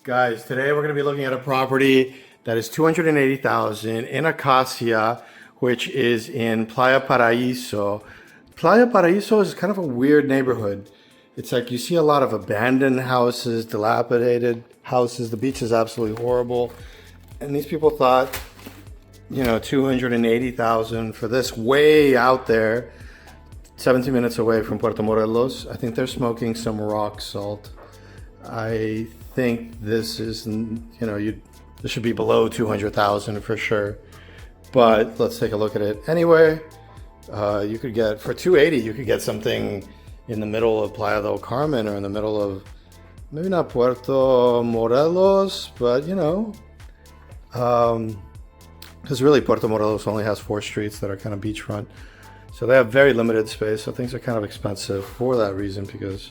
Guys, today we're going to be looking at a property that is $280,000 in Acacia, which is in Playa Paraíso. Playa Paraíso is kind of a weird neighborhood. It's like you see a lot of abandoned houses, dilapidated houses. The beach is absolutely horrible. And these people thought, you know, $280,000 for this way out there, 17 minutes away from Puerto Morelos. I think they're smoking some rock salt. I think this is, this should be below 200,000 for sure. But let's take a look at it. Anyway, you could get, for 280, you could get something in the middle of Playa del Carmen or in the middle of, maybe not Puerto Morelos, but because really Puerto Morelos only has 4 streets that are kind of beachfront. So they have very limited space. So things are kind of expensive for that reason because,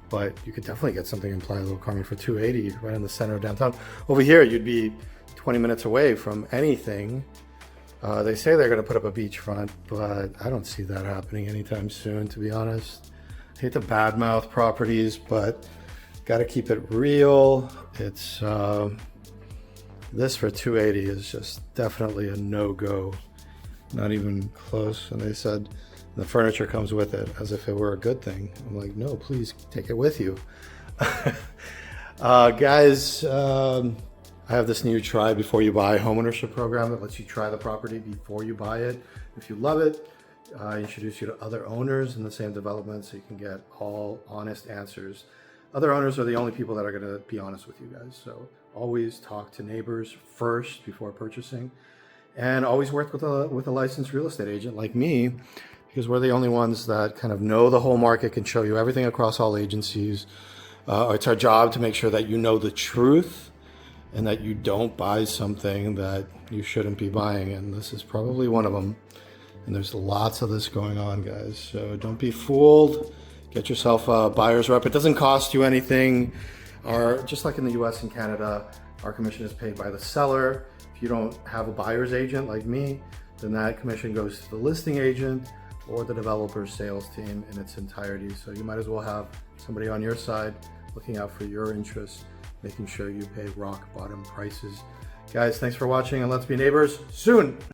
but you could definitely get something in Playa del Carmen for 280 right in the center of downtown. Over here, you'd be 20 minutes away from anything. They say they're going to put up a beachfront, but I don't see that happening anytime soon, to be honest. I hate to badmouth properties, but got to keep it real. It's this for 280 is just definitely a no-go. Not even close. And they said the furniture comes with it, as if it were a good thing. I'm like, no, please take it with you. Guys, I have this new try before you buy homeownership program that lets you try the property before you buy it. If you love it, I introduce you to other owners in the same development so you can get all honest answers. Other owners are the only people that are going to be honest with you guys. So always talk to neighbors first before purchasing, and always work with a licensed real estate agent like me, because we're the only ones that kind of know the whole market, can show you everything across all agencies. It's our job to make sure that you know the truth and that you don't buy something that you shouldn't be buying. And this is probably one of them. And there's lots of this going on, guys. So don't be fooled. Get yourself a buyer's rep. It doesn't cost you anything. Just like in the US and Canada, our commission is paid by the seller. If you don't have a buyer's agent like me, then that commission goes to the listing agent or the developer's sales team in its entirety. So you might as well have somebody on your side looking out for your interests, making sure you pay rock bottom prices. Guys, thanks for watching, and let's be neighbors soon.